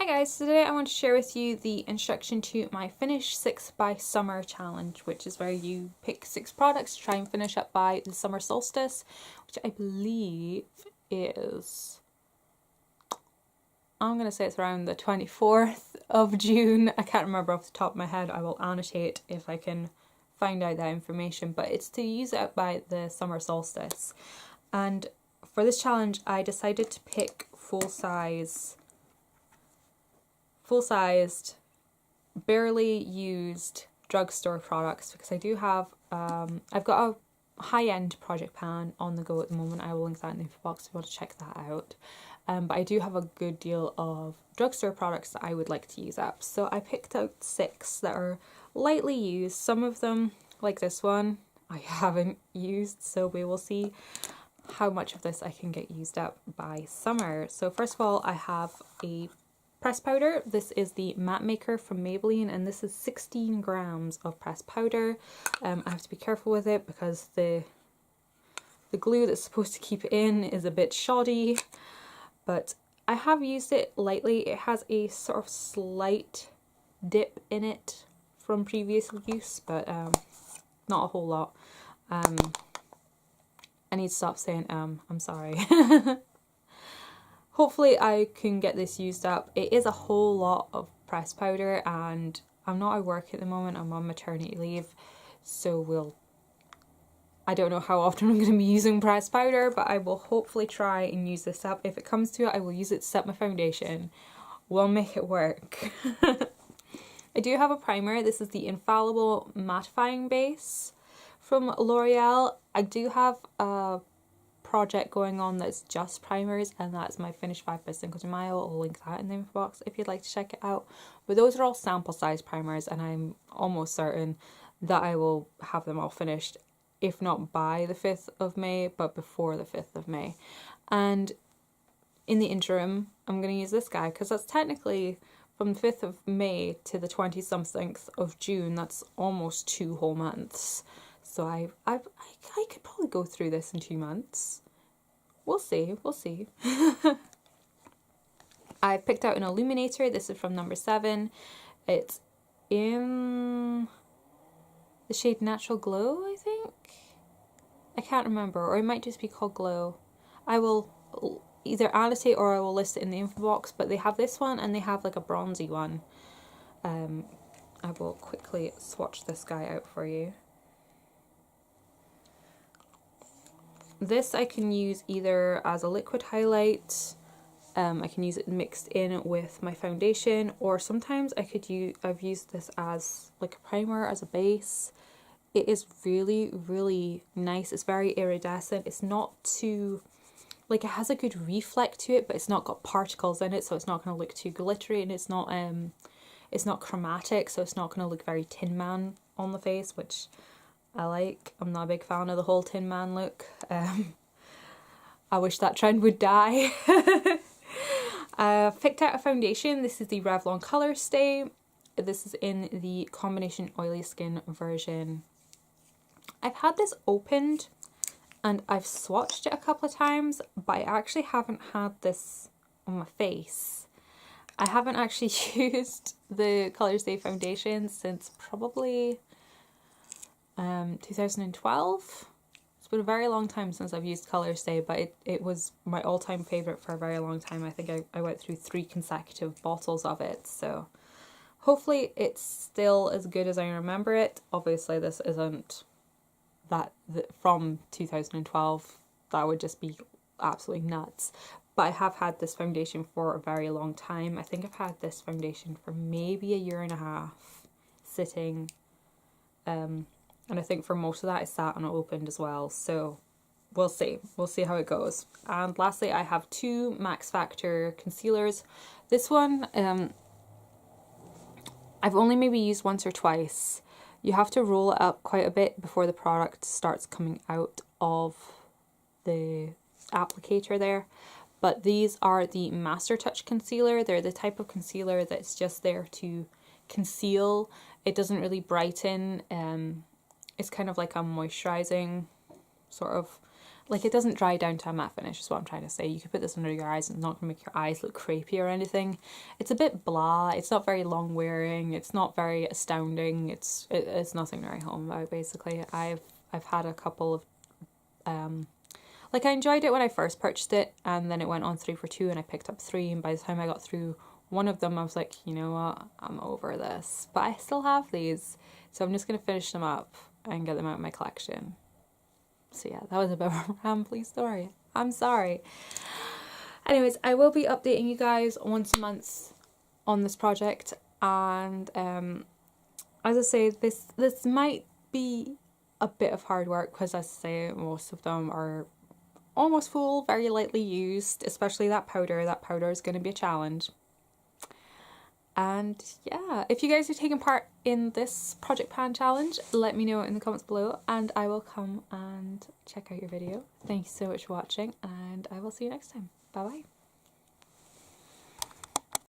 guys, today I want to share with you the instruction to my Finish 6 by Summer challenge, which is where you pick 6 products to try and finish up by the summer solstice, which I believe is, I'm going to say it's around the 24th of June. I can't remember off the top of my head. I will annotate if I can find out that information, but it's to use it by the summer solstice. And for this challenge I decided to pick full-sized, barely used drugstore products because I do have, I've got a high-end project pan on the go at the moment. I will link that in the info box if you want to check that out. But I do have a good deal of drugstore products that I would like to use up. So I picked out 6 that are lightly used. Some of them, like this one, I haven't used, so we will see how much of this I can get used up by summer. So first of all, I have a pressed powder. This is the Matte Maker from Maybelline, and this is 16 grams of pressed powder. I have to be careful with it because the glue that's supposed to keep it in is a bit shoddy, but I have used it lightly. It has a sort of slight dip in it from previous use, but not a whole lot. I need to stop saying I'm sorry. Hopefully I can get this used up. It is a whole lot of pressed powder, and I'm not at work at the moment. I'm on maternity leave, so I don't know how often I'm going to be using pressed powder, but I will hopefully try and use this up. If it comes to it, I will use it to set my foundation. We'll make it work. I do have a primer. This is the Infallible Mattifying Base from L'Oreal. I do have a project going on that's just primers, and that's my Finish 5 by Cinco de Mayo. I'll link that in the info box if you'd like to check it out. But those are all sample size primers, and I'm almost certain that I will have them all finished, if not by the 5th of May, but before the 5th of May. And in the interim, I'm going to use this guy because that's technically from the 5th of May to the 20-something of June. That's almost 2 whole months. So I could probably go through this in 2 months. We'll see. I picked out an illuminator. This is from number 7. It's in the shade Natural Glow, I think. I can't remember, or it might just be called Glow. I will either annotate or I will list it in the info box, but they have this one and they have like a bronzy one. I will quickly swatch this guy out for you. This I can use either as a liquid highlight, I can use it mixed in with my foundation, or sometimes I've used this as like a primer, as a base. It is really, really nice. It's very iridescent. It's not too, like, it has a good reflect to it, but it's not got particles in it, so it's not going to look too glittery, and it's not chromatic, so it's not going to look very Tin Man on the face, which I like. I'm not a big fan of the whole Tin Man look. I wish that trend would die. I've picked out a foundation. This is the Revlon Color Stay. This is in the Combination Oily Skin version. I've had this opened and I've swatched it a couple of times, but I actually haven't had this on my face. I haven't actually used the Color Stay foundation since probably 2012. It's been a very long time since I've used Color Stay, but it was my all-time favourite for a very long time. I think I went through 3 consecutive bottles of it, so hopefully it's still as good as I remember it. Obviously this isn't from 2012. That would just be absolutely nuts. But I have had this foundation for a very long time. I think I've had this foundation for maybe a year and a half sitting. And I think for most of that it sat unopened as well. So we'll see. We'll see how it goes. And lastly, I have 2 Max Factor concealers. This one, I've only maybe used once or twice. You have to roll it up quite a bit before the product starts coming out of the applicator there. But these are the Master Touch Concealer. They're the type of concealer that's just there to conceal. It doesn't really brighten. It's kind of like a moisturizing sort of like it doesn't dry down to a matte finish is what I'm trying to say. You could put this under your eyes and it's not going to make your eyes look crepey or anything. It's a bit blah, it's not very long wearing, it's not very astounding, it's nothing to write home about basically. I've had a couple of like I enjoyed it when I first purchased it, and then it went on 3 for 2 and I picked up 3, and by the time I got through one of them I was like, you know what, I'm over this. But I still have these, so I'm just going to finish them up and get them out of my collection. So yeah, that was a bit of a rambly story. I'm sorry. Anyways, I will be updating you guys once a month on this project, and as I say, this might be a bit of hard work because, as I say, most of them are almost full, very lightly used, especially that powder. That powder is going to be a challenge. And yeah, if you guys are taking part in this project pan challenge, let me know in the comments below and I will come and check out your video. Thank you so much for watching, and I will see you next time. Bye bye.